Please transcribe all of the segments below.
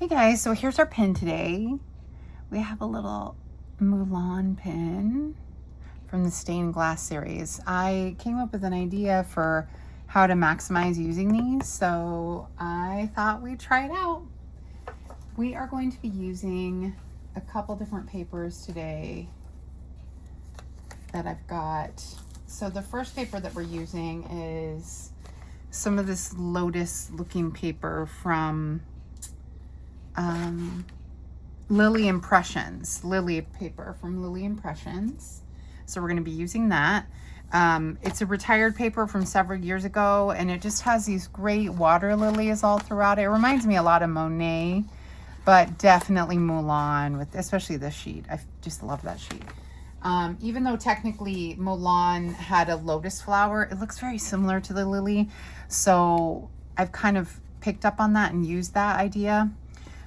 Hey guys, so here's our pin today. We have a little Mulan pin from the Stained Glass series. I came up with an idea for how to maximize using these, so I thought we'd try it out. We are going to be using a couple different papers today that I've got. So the first paper that we're using is some of this lotus looking paper from Lilly Impressions, Lilly paper from Lilly Impressions. So we're going to be using that. It's a retired paper from several years ago, and it just has these great water lilies all throughout it. It reminds me a lot of Monet, but definitely Mulan, with especially this sheet. I just love that sheet. Even though technically Mulan had a lotus flower, it looks very similar to the lily. So I've kind of picked up on that and used that idea.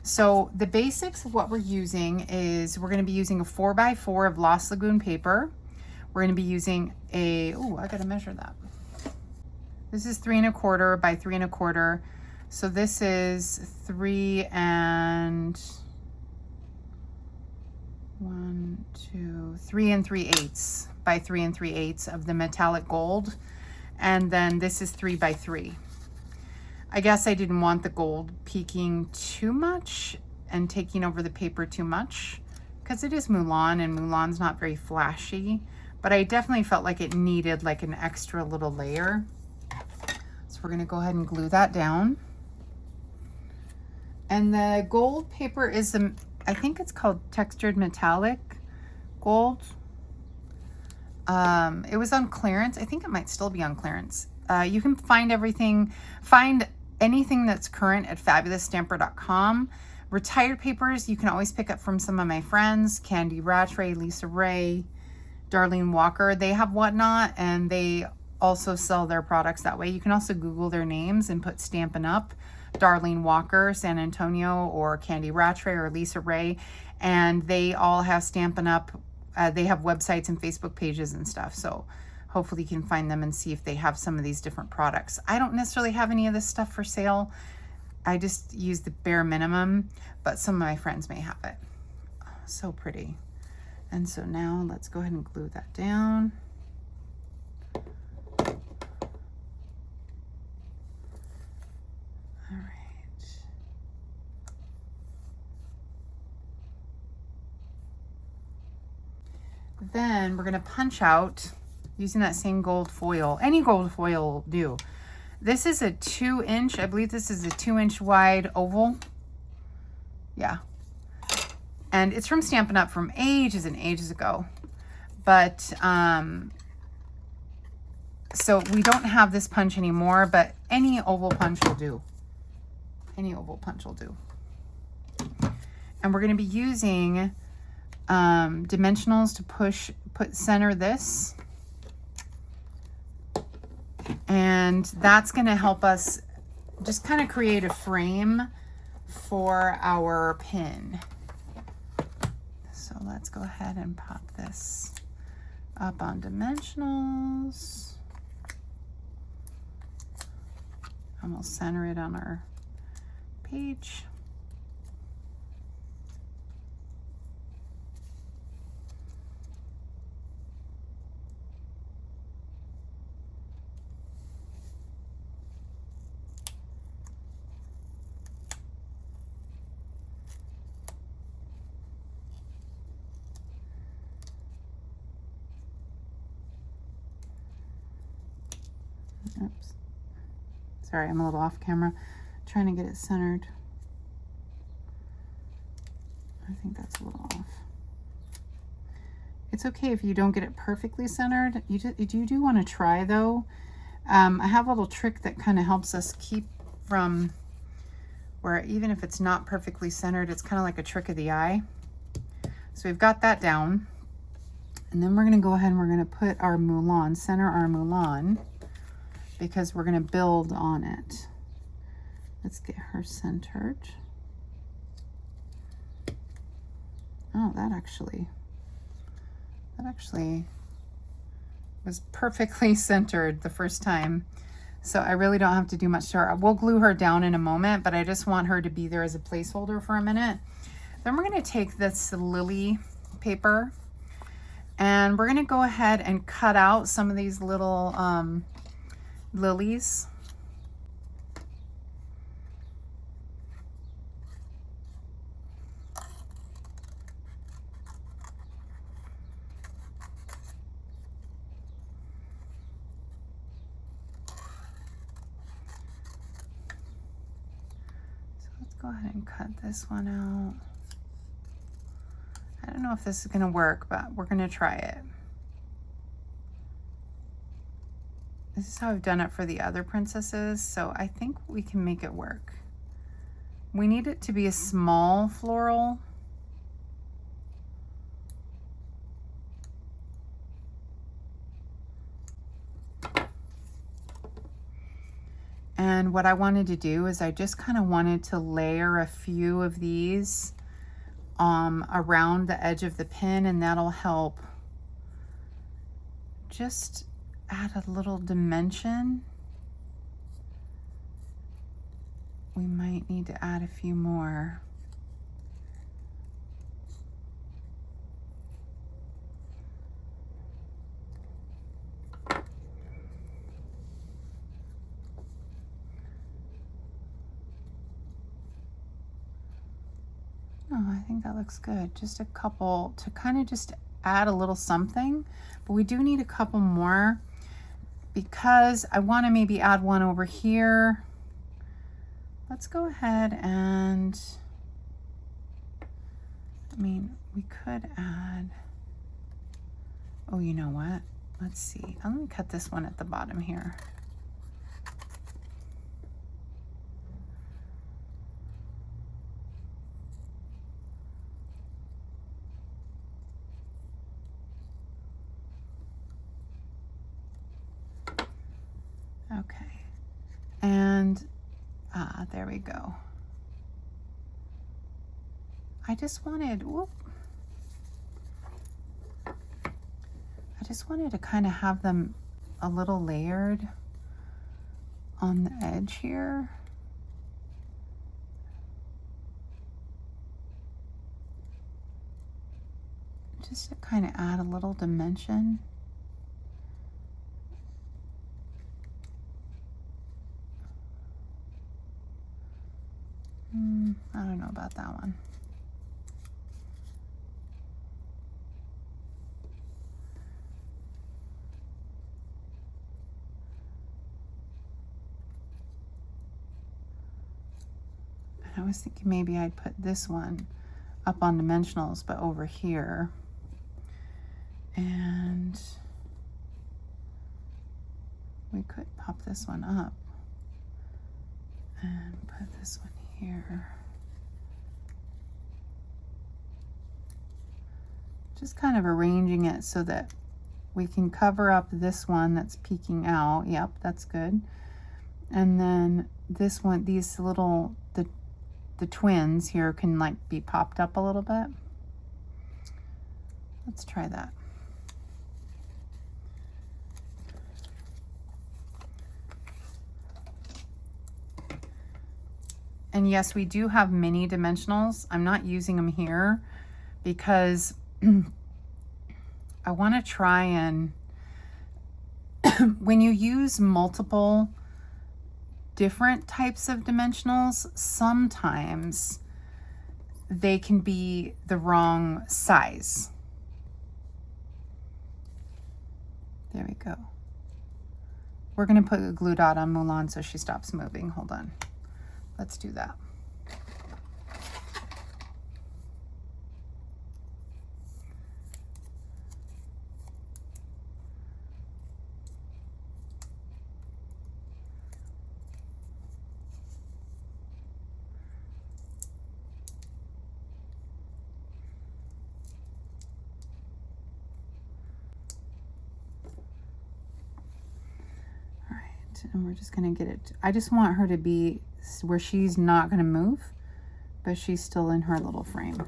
So the basics of what we're using is we're going to be using a 4x4 of Lost Lagoon paper. We're going to be using a, oh, I got to measure that. This is 3 1/4 by 3 1/4. So this is 3 3/8 by 3 3/8 of the metallic gold. And then this is 3 by 3. I guess I didn't want the gold peeking too much and taking over the paper too much because it is Mulan and Mulan's not very flashy, but I definitely felt like it needed like an extra little layer. So we're going to go ahead and glue that down. And the gold paper is the, I think it's called textured metallic gold. It was on clearance. I think it might still be on clearance. You can find anything that's current at fabulousstamper.com. Retired papers, you can always pick up from some of my friends, Candy Rattray, Lisa Ray, Darlene Walker. They have Whatnot, and they also sell their products that way. You can also Google their names and put Stampin' Up, Darlene Walker, San Antonio, or Candy Rattray, or Lisa Ray, and they all have Stampin' Up. They have websites and Facebook pages and stuff, so hopefully you can find them and see if they have some of these different products. I don't necessarily have any of this stuff for sale. I just use the bare minimum, but some of my friends may have it. Oh, so pretty. And so now let's go ahead and glue that down. All right. Then we're going to punch out using that same gold foil. Any gold foil will do. This is a 2-inch, I believe this is a 2-inch wide oval. Yeah. And it's from Stampin' Up! From ages and ages ago. But, so we don't have this punch anymore, but any oval punch will do. Any oval punch will do. And we're going to be using Dimensionals to center this. And that's going to help us just kind of create a frame for our pin. So let's go ahead and pop this up on Dimensionals. And we'll center it on our page. Oops. Sorry, I'm a little off camera. Trying to get it centered. I think that's a little off. It's okay if you don't get it perfectly centered. You do want to try though. I have a little trick that kind of helps us keep from where even if it's not perfectly centered, it's kind of like a trick of the eye. So we've got that down. And then we're going to go ahead and we're going to put our Mulan, center our Mulan, because we're going to build on it. Let's get her centered. Oh, that actually was perfectly centered the first time. So I really don't have to do much to her. We'll glue her down in a moment, but I just want her to be there as a placeholder for a minute. Then we're going to take this Lilly paper and we're going to go ahead and cut out some of these little lilies. Go ahead and cut this one out. I don't know if this is going to work, but we're going to try it. This is how I've done it for the other princesses, so I think we can make it work. We need it to be a small floral. And what I wanted to do is I just kind of wanted to layer a few of these around the edge of the pin, and that'll help just add a little dimension. We might need to add a few more. Oh, I think that looks good. Just a couple to kind of just add a little something, but we do need a couple more because I want to maybe add one over here. Let's go ahead and, I mean, we could add, oh, you know what? Let's see. I'm going to cut this one at the bottom here. Okay, and there we go. I just wanted, whoop. I just wanted to kind of have them a little layered on the edge here. Just to kind of add a little dimension. I don't know about that one. I was thinking maybe I'd put this one up on Dimensionals, but over here. And we could pop this one up and put this one here. Just kind of arranging it so that we can cover up this one that's peeking out. Yep, that's good. And then this one, these little, the twins here can like be popped up a little bit. Let's try that. And yes, we do have mini dimensionals. I'm not using them here because I want to try and when you use multiple different types of dimensionals, sometimes they can be the wrong size. There we go. We're going to put a glue dot on Mulan so she stops moving. Hold on. Let's do that. And we're just going to get it. I just want her to be where she's not going to move, but she's still in her little frame.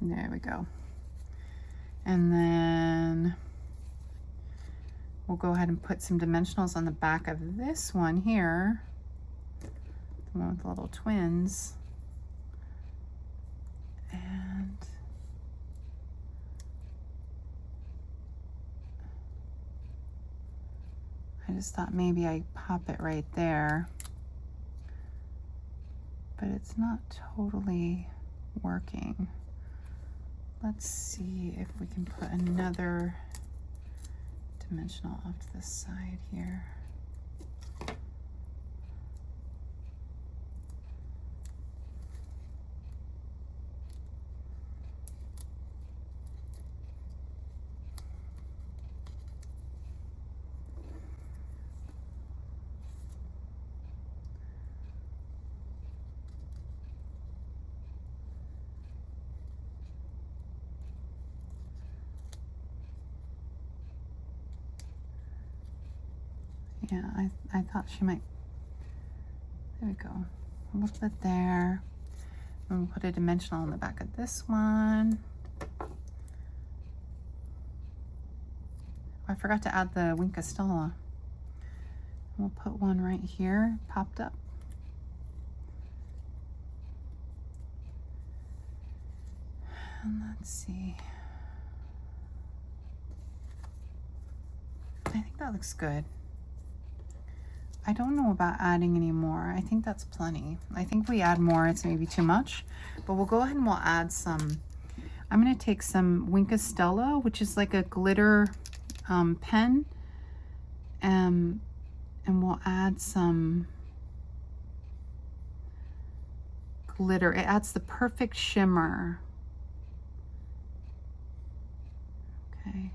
There we go. And then we'll go ahead and put some dimensionals on the back of this one here, the one with the little twins. And I just thought maybe I pop it right there, but it's not totally working. Let's see if we can put another dimensional off to the side here. Yeah, I thought she might. There we go. We'll put it there. And we'll put a dimensional on the back of this one. I forgot to add the Wink of Stella. We'll put one right here, popped up. And let's see. I think that looks good. I don't know about adding any more. I think that's plenty. I think if we add more, it's maybe too much, but we'll go ahead and we'll add some. I'm gonna take some Wink of Stella, which is like a glitter pen, and we'll add some glitter. It adds the perfect shimmer. Okay.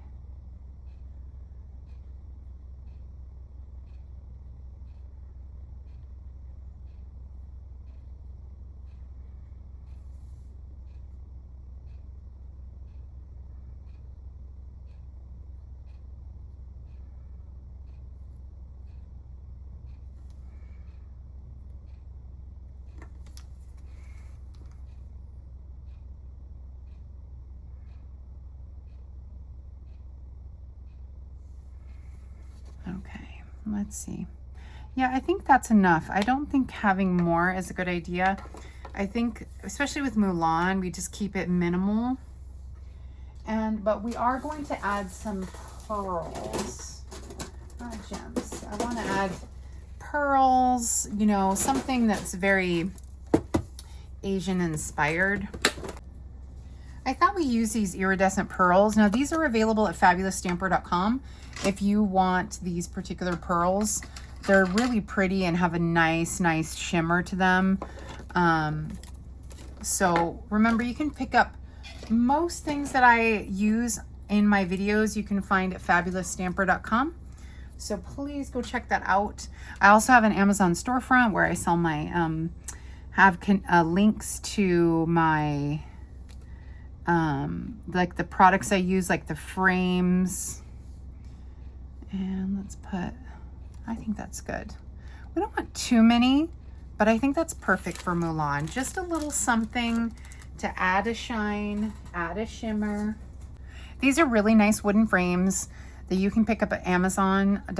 Okay, let's see. Yeah, I think that's enough. I don't think having more is a good idea. I think, especially with Mulan, we just keep it minimal. But we are going to add some pearls, not gems. I want to add pearls, you know, something that's very Asian inspired. I thought we use these iridescent pearls. Now these are available at fabulousstamper.com. If you want these particular pearls, they're really pretty and have a nice shimmer to them. So remember, you can pick up most things that I use in my videos. You can find at fabulousstamper.com. So please go check that out. I also have an Amazon storefront where I sell my, links to my, like the products I use, like the frames. And let's put, I think that's good. We don't want too many, but I think that's perfect for Mulan. Just a little something to add a shine, add a shimmer. These are really nice wooden frames that you can pick up at Amazon, at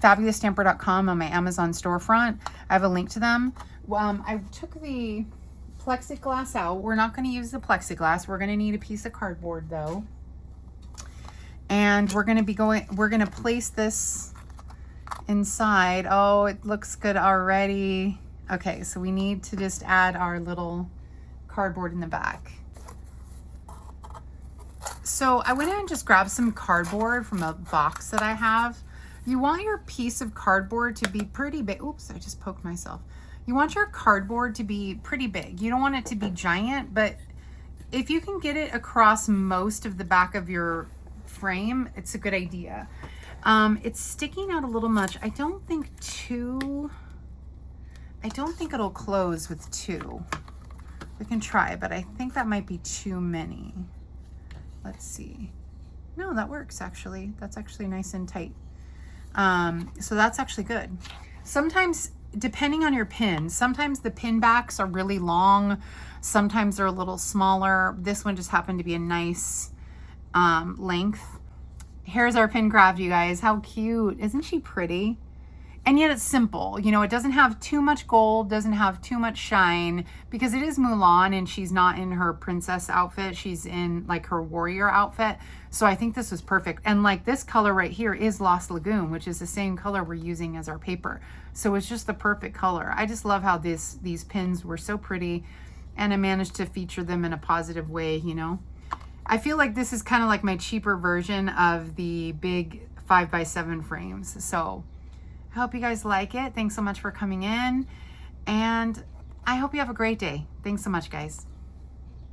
fabulousstamper.com on my Amazon storefront. I have a link to them. I took the plexiglass out. We're not going to use the plexiglass. We're going to need a piece of cardboard though. And we're going to place this inside. Oh, it looks good already. Okay, so we need to just add our little cardboard in the back. So I went in and just grabbed some cardboard from a box that I have. You want your piece of cardboard to be pretty big. Oops, I just poked myself. You want your cardboard to be pretty big. You don't want it to be giant, but if you can get it across most of the back of your frame, it's a good idea. It's sticking out a little much. I don't think it'll close with two. We can try, but I think that might be too many. Let's see. No, that works actually. That's actually nice and tight. So that's actually good. Sometimes depending on your pin, sometimes the pin backs are really long, sometimes they're a little smaller. This one just happened to be a nice length. Here's our pin craft, you guys. How cute. Isn't she pretty? And yet it's simple. You know, it doesn't have too much gold, doesn't have too much shine, because it is Mulan and she's not in her princess outfit. She's in like her warrior outfit. So I think this was perfect. And like this color right here is Lost Lagoon, which is the same color we're using as our paper. So it's just the perfect color. I just love how these pins were so pretty, and I managed to feature them in a positive way, you know. I feel like this is kind of like my cheaper version of the big 5x7 frames. So I hope you guys like it. Thanks so much for coming in, and I hope you have a great day. Thanks so much, guys.